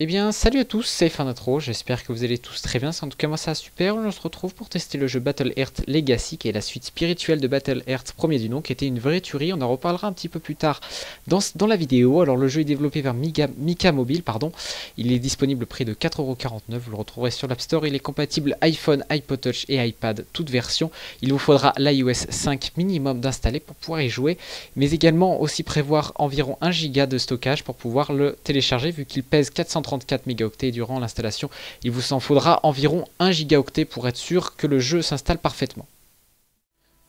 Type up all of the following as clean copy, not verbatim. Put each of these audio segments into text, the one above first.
bien, salut à tous, c'est Fanatro, j'espère que vous allez tous très bien, en tout cas moi ça va super, on se retrouve pour tester le jeu Battle Earth Legacy, qui est la suite spirituelle de Battle Earth premier du nom, qui était une vraie tuerie, on en reparlera un petit peu plus tard dans la vidéo. Alors le jeu est développé par Mika Mobile, il est disponible au prix de 4,49€, vous le retrouverez sur l'App Store, il est compatible iPhone, iPod Touch et iPad, toutes versions, il vous faudra l'iOS 5 minimum d'installer pour pouvoir y jouer, mais également aussi prévoir environ 1 Go de stockage pour pouvoir le télécharger, vu qu'il pèse 434 mégaoctets durant l'installation, il vous en faudra environ 1 gigaoctet pour être sûr que le jeu s'installe parfaitement.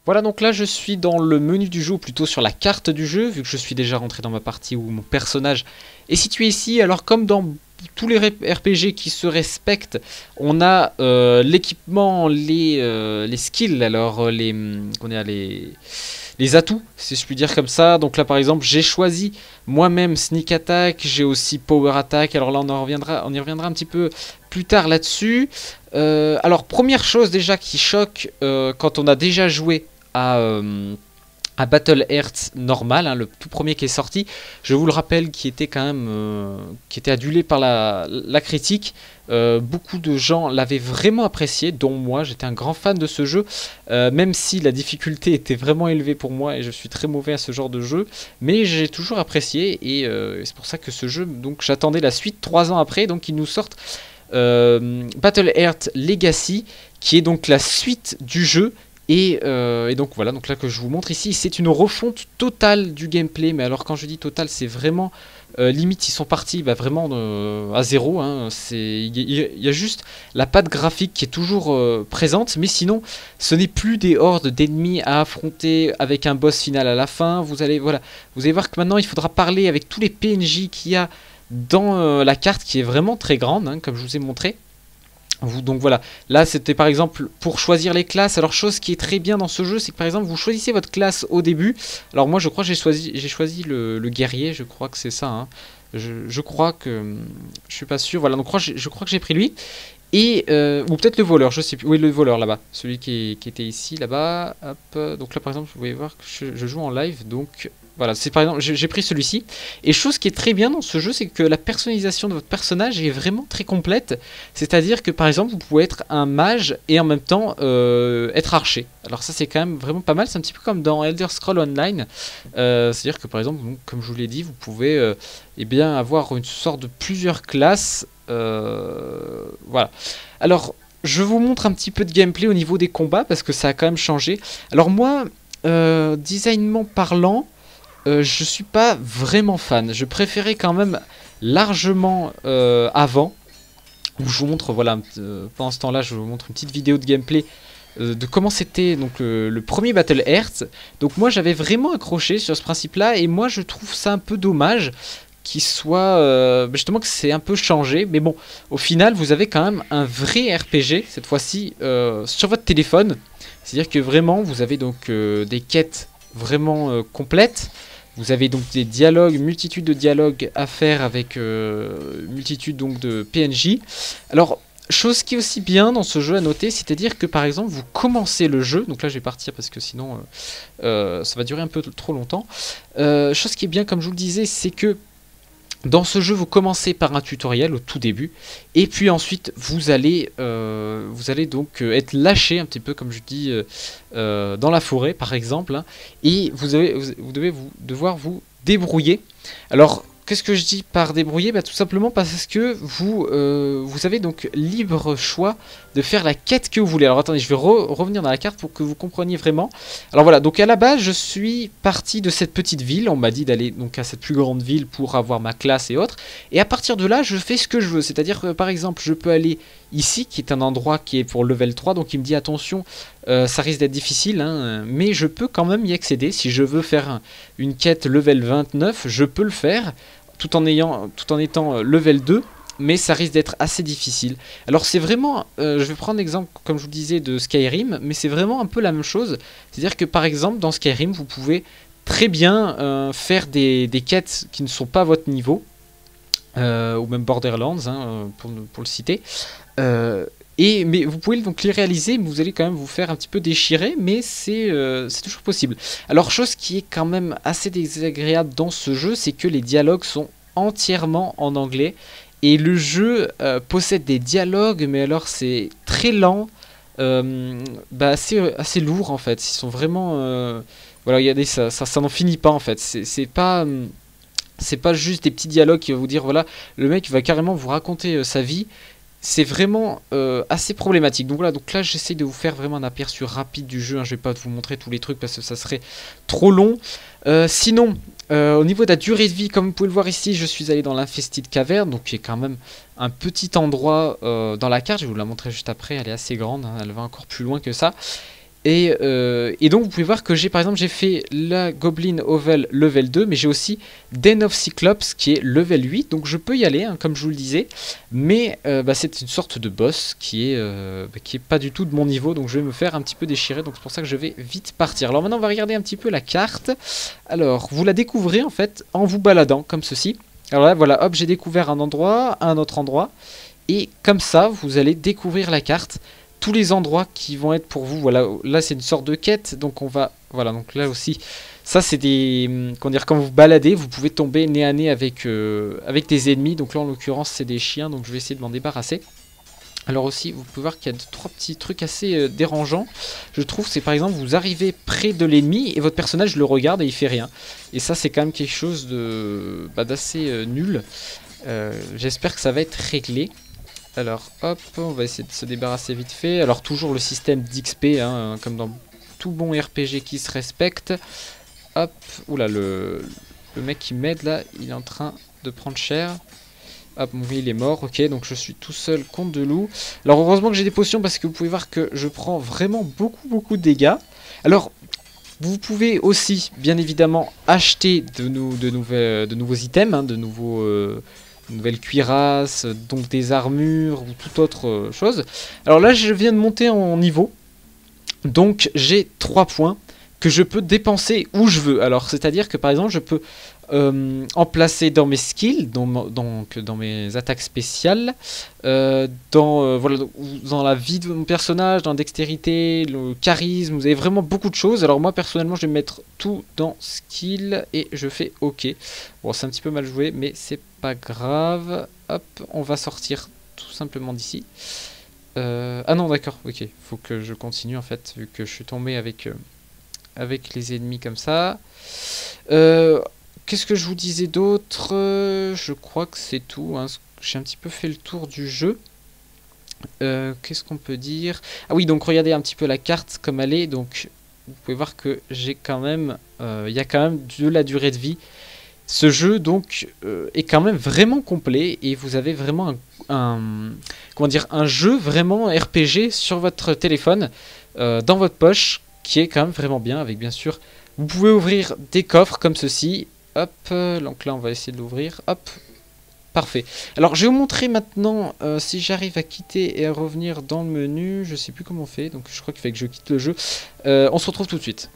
Voilà, donc là je suis dans le menu du jeu, ou plutôt sur la carte du jeu, vu que je suis déjà rentré dans ma partie où mon personnage est situé ici. Alors comme dans tous les RPG qui se respectent, on a l'équipement, les skills, alors les atouts, si je puis dire comme ça. Donc là par exemple j'ai choisi moi-même Sneak Attack, j'ai aussi Power Attack, alors là on y reviendra un petit peu plus tard là-dessus. Alors première chose déjà qui choque quand on a déjà joué à Battle Earth normal, hein, le tout premier qui est sorti, je vous le rappelle, qui était quand même qui était adulé par la critique. Beaucoup de gens l'avaient vraiment apprécié, dont moi, j'étais un grand fan de ce jeu, même si la difficulté était vraiment élevée pour moi et je suis très mauvais à ce genre de jeu, mais j'ai toujours apprécié et c'est pour ça que ce jeu, donc j'attendais la suite 3 ans après, donc ils nous sortent Battle Earth Legacy, qui est donc la suite du jeu. Et donc voilà, donc là que je vous montre ici, c'est une refonte totale du gameplay. Mais alors quand je dis totale, c'est vraiment limite, ils sont partis vraiment à zéro, hein. Il y a juste la patte graphique qui est toujours présente, mais sinon ce n'est plus des hordes d'ennemis à affronter avec un boss final à la fin. Vous allez voir que maintenant il faudra parler avec tous les PNJ qu'il y a dans la carte, qui est vraiment très grande, hein, comme je vous ai montré. Donc voilà, là c'était par exemple pour choisir les classes. Alors chose qui est très bien dans ce jeu, c'est que par exemple vous choisissez votre classe au début. Alors moi je crois que j'ai choisi le guerrier, je crois que c'est ça, hein. Je crois que je suis pas sûr. Voilà, donc je crois que j'ai pris lui. Et ou peut-être le voleur, je sais plus. Oui, le voleur là-bas, celui qui était ici là-bas. Hop, donc là par exemple vous pouvez voir que je joue en live, donc voilà, c'est par exemple, j'ai pris celui-ci. Et chose qui est très bien dans ce jeu, c'est que la personnalisation de votre personnage est vraiment très complète. C'est-à-dire que par exemple, vous pouvez être un mage et en même temps être archer. Alors ça, c'est quand même vraiment pas mal. C'est un petit peu comme dans Elder Scrolls Online. C'est-à-dire que par exemple, donc, comme je vous l'ai dit, vous pouvez eh bien, avoir une sorte de plusieurs classes. Voilà. Alors, je vous montre un petit peu de gameplay au niveau des combats, parce que ça a quand même changé. Alors moi, designement parlant, je suis pas vraiment fan. Je préférais quand même largement avant. Où je vous montre, voilà, pendant ce temps-là, je vous montre une petite vidéo de gameplay de comment c'était donc le premier Battle Earth. Donc moi, j'avais vraiment accroché sur ce principe-là, et moi, je trouve ça un peu dommage qu'il soit justement que c'est un peu changé. Mais bon, au final, vous avez quand même un vrai RPG cette fois-ci sur votre téléphone. C'est-à-dire que vraiment, vous avez donc des quêtes vraiment complètes. Vous avez donc des dialogues, multitude de dialogues à faire avec multitude donc de PNJ. Alors, chose qui est aussi bien dans ce jeu à noter, c'est-à-dire que par exemple vous commencez le jeu, donc là je vais partir parce que sinon ça va durer un peu trop longtemps. Chose qui est bien, comme je vous le disais, c'est que dans ce jeu, vous commencez par un tutoriel au tout début, et puis ensuite vous allez donc être lâché un petit peu, comme je dis, dans la forêt par exemple, hein, et vous devez devoir vous débrouiller. Alors qu'est-ce que je dis par débrouiller? Tout simplement parce que vous avez donc libre choix de faire la quête que vous voulez. Alors attendez, je vais revenir dans la carte pour que vous compreniez vraiment. Alors voilà, donc à la base je suis parti de cette petite ville. On m'a dit d'aller donc à cette plus grande ville pour avoir ma classe et autres. Et à partir de là, je fais ce que je veux. C'est-à-dire que par exemple, je peux aller ici, qui est un endroit qui est pour level 3. Donc il me dit attention, ça risque d'être difficile, hein, mais je peux quand même y accéder. Si je veux faire une quête level 29, je peux le faire, tout en étant level 2, mais ça risque d'être assez difficile. Alors c'est vraiment, je vais prendre l'exemple, comme je vous disais, de Skyrim, mais c'est vraiment un peu la même chose. C'est-à-dire que par exemple, dans Skyrim, vous pouvez très bien faire des quêtes qui ne sont pas à votre niveau, ou même Borderlands, hein, pour le citer. Mais vous pouvez donc les réaliser, mais vous allez quand même vous faire un petit peu déchirer, mais c'est toujours possible. Alors chose qui est quand même assez désagréable dans ce jeu, c'est que les dialogues sont entièrement en anglais, Et le jeu possède des dialogues, mais alors c'est très lent, assez lourd en fait. Ils sont vraiment... voilà, regardez, ça n'en finit pas en fait. C'est pas juste des petits dialogues qui va vous dire, voilà, le mec va carrément vous raconter sa vie. C'est vraiment assez problématique. Donc voilà, donc là j'essaie de vous faire vraiment un aperçu rapide du jeu, hein. Je vais pas vous montrer tous les trucs parce que ça serait trop long. Sinon, au niveau de la durée de vie, comme vous pouvez le voir ici, je suis allé dans l'Infested Cavern, donc qui est quand même un petit endroit dans la carte. Je vais vous la montrer juste après, elle est assez grande, hein, elle va encore plus loin que ça. Et donc vous pouvez voir que j'ai par exemple j'ai fait la Goblin Hovel level 2, mais j'ai aussi Den of Cyclops qui est level 8, donc je peux y aller, hein, comme je vous le disais, mais c'est une sorte de boss qui est pas du tout de mon niveau, donc je vais me faire un petit peu déchirer, donc c'est pour ça que je vais vite partir. Alors maintenant on va regarder un petit peu la carte. Alors vous la découvrez en fait en vous baladant comme ceci. Alors là voilà, hop, j'ai découvert un endroit, un autre endroit, et comme ça vous allez découvrir la carte, tous les endroits qui vont être pour vous. Voilà, là c'est une sorte de quête, donc on va, voilà, donc là aussi, ça c'est des, comment dire, quand vous baladez, vous pouvez tomber nez à nez avec des ennemis, donc là en l'occurrence c'est des chiens, donc je vais essayer de m'en débarrasser. Alors aussi, vous pouvez voir qu'il y a 2-3 petits trucs assez dérangeants, je trouve, c'est par exemple, vous arrivez près de l'ennemi et votre personnage le regarde et il fait rien. Et ça c'est quand même quelque chose de d'assez nul. J'espère que ça va être réglé. Alors hop, on va essayer de se débarrasser vite fait. Alors toujours le système d'XP, hein, comme dans tout bon RPG qui se respecte. Hop, oula, le mec qui m'aide là, il est en train de prendre cher. Hop, oui, il est mort, ok, donc je suis tout seul contre de loup. Alors heureusement que j'ai des potions parce que vous pouvez voir que je prends vraiment beaucoup de dégâts. Alors, vous pouvez aussi, bien évidemment, acheter de nouveaux items, hein, de nouvelles cuirasses, donc des armures ou toute autre chose. Alors là je viens de monter en niveau, donc j'ai 3 points que je peux dépenser où je veux. Alors c'est à dire que par exemple je peux en placer dans mes skills, donc dans mes attaques spéciales, voilà, dans la vie de mon personnage, dans la dextérité, le charisme, vous avez vraiment beaucoup de choses. Alors moi personnellement je vais mettre tout dans skill et je fais ok. Bon, c'est un petit peu mal joué mais c'est pas grave. Hop, on va sortir tout simplement d'ici. Ah non d'accord, ok, faut que je continue en fait vu que je suis tombé avec les ennemis comme ça. Qu'est-ce que je vous disais d'autre? Je crois que c'est tout, hein. J'ai un petit peu fait le tour du jeu. Qu'est-ce qu'on peut dire? Ah oui, donc regardez un petit peu la carte comme elle est. Donc vous pouvez voir que j'ai quand même, il y a quand même de la durée de vie. Ce jeu donc est quand même vraiment complet et vous avez vraiment comment dire, un jeu vraiment RPG sur votre téléphone, dans votre poche, qui est quand même vraiment bien, avec bien sûr, vous pouvez ouvrir des coffres comme ceci. Hop, donc là on va essayer de l'ouvrir. Hop, parfait. Alors je vais vous montrer maintenant si j'arrive à quitter et à revenir dans le menu. Je sais plus comment on fait, donc je crois qu'il fait que je quitte le jeu. On se retrouve tout de suite.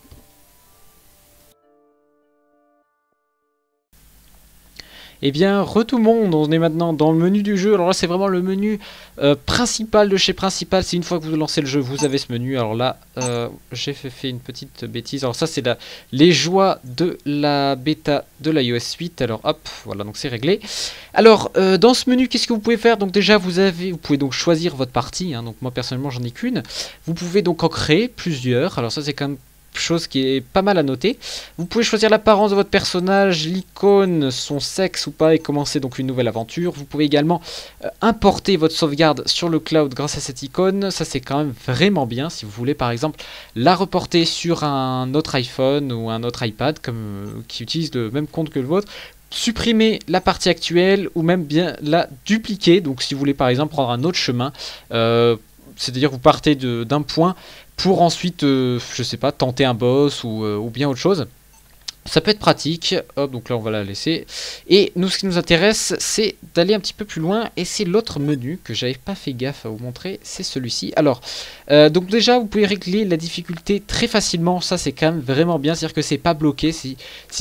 Eh bien, tout le monde, on est maintenant dans le menu du jeu. Alors là, c'est vraiment le menu principal de chez Principal. C'est une fois que vous lancez le jeu, vous avez ce menu. Alors là, j'ai fait une petite bêtise. Alors ça, c'est les joies de la bêta de l'iOS 8. Alors hop, voilà, donc c'est réglé. Alors, dans ce menu, qu'est-ce que vous pouvez faire? Donc déjà, vous pouvez donc choisir votre partie, hein. Donc moi, personnellement, j'en ai qu'une. Vous pouvez donc en créer plusieurs. Alors ça, c'est quand même chose qui est pas mal à noter. Vous pouvez choisir l'apparence de votre personnage, l'icône, son sexe ou pas, et commencer donc une nouvelle aventure. Vous pouvez également importer votre sauvegarde sur le cloud grâce à cette icône. Ça c'est quand même vraiment bien si vous voulez par exemple la reporter sur un autre iPhone ou un autre iPad qui utilise le même compte que le vôtre. Supprimer la partie actuelle ou même bien la dupliquer. Donc si vous voulez par exemple prendre un autre chemin, c'est-à-dire vous partez d'un point pour ensuite, je sais pas, tenter un boss ou bien autre chose. Ça peut être pratique. Hop, donc là on va la laisser. Et nous, ce qui nous intéresse, c'est d'aller un petit peu plus loin. Et c'est l'autre menu que j'avais pas fait gaffe à vous montrer. C'est celui-ci. Alors, donc déjà, vous pouvez régler la difficulté très facilement. Ça, c'est quand même vraiment bien. C'est-à-dire que c'est pas bloqué. Si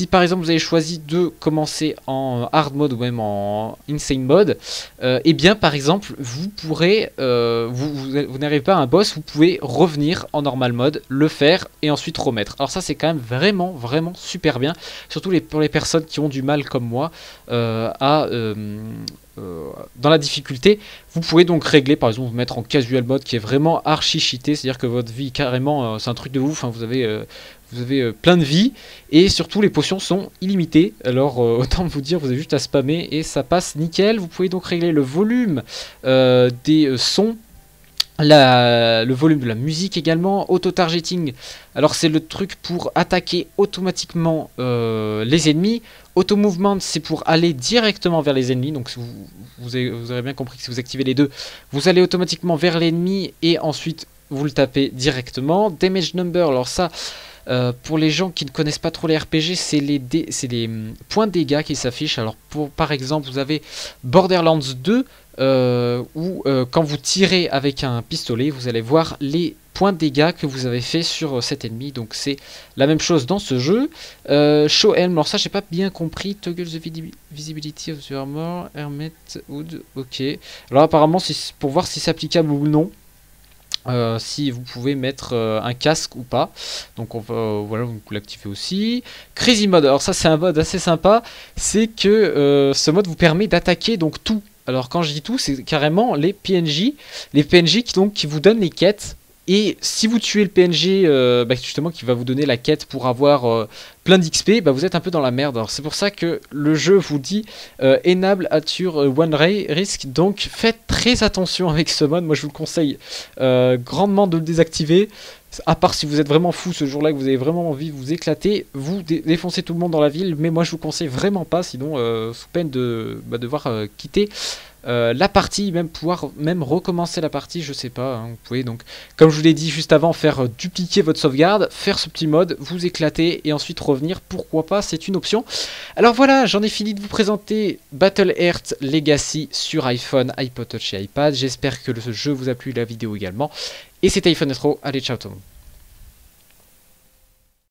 par exemple vous avez choisi de commencer en hard mode ou même en insane mode, et bien par exemple, vous pourrez, vous n'arrivez pas à un boss, vous pouvez revenir en normal mode, le faire et ensuite remettre. Alors ça, c'est quand même vraiment super super bien, surtout pour les personnes qui ont du mal comme moi dans la difficulté. Vous pouvez donc régler, par exemple, vous mettre en casual mode qui est vraiment archi cheaté, c'est-à-dire que votre vie carrément, c'est un truc de ouf, hein, vous avez plein de vie, et surtout les potions sont illimitées, alors autant vous dire, vous avez juste à spammer et ça passe nickel. Vous pouvez donc régler le volume des sons, le volume de la musique également, auto-targeting, alors c'est le truc pour attaquer automatiquement les ennemis, auto-movement c'est pour aller directement vers les ennemis, donc vous aurez bien compris que si vous activez les deux, vous allez automatiquement vers l'ennemi et ensuite vous le tapez directement. Damage number, alors ça, pour les gens qui ne connaissent pas trop les RPG, c'est les points de dégâts qui s'affichent. Alors par exemple, vous avez Borderlands 2 où quand vous tirez avec un pistolet, vous allez voir les points de dégâts que vous avez fait sur cet ennemi. Donc c'est la même chose dans ce jeu. Show Helm, alors ça j'ai pas bien compris. Toggle the visibility of the armor, Hermet Hood, ok. Alors apparemment c'est pour voir si c'est applicable ou non. Si vous pouvez mettre un casque ou pas, donc on va voilà, vous l'activez aussi. Crazy mode, alors ça c'est un mode assez sympa, c'est que ce mode vous permet d'attaquer donc tout. Alors quand je dis tout, c'est carrément les PNJ qui vous donnent les quêtes. Et si vous tuez le PNJ justement qui va vous donner la quête pour avoir plein d'XP, vous êtes un peu dans la merde. Alors c'est pour ça que le jeu vous dit enable at your one risk. Donc faites très attention avec ce mode. Moi je vous le conseille grandement de le désactiver. À part si vous êtes vraiment fou ce jour-là, que vous avez vraiment envie de vous éclater, vous défoncez tout le monde dans la ville. Mais moi je vous conseille vraiment pas, sinon sous peine de devoir quitter la partie, pouvoir recommencer la partie, je sais pas, hein, vous pouvez donc, comme je vous l'ai dit juste avant, faire dupliquer votre sauvegarde, faire ce petit mode, vous éclater et ensuite revenir, pourquoi pas, c'est une option. Alors voilà, j'en ai fini de vous présenter Battle Heart Legacy sur iPhone, iPod Touch et iPad, j'espère que ce jeu vous a plu, la vidéo également, et c'était iPhone Retro, allez ciao tout le monde.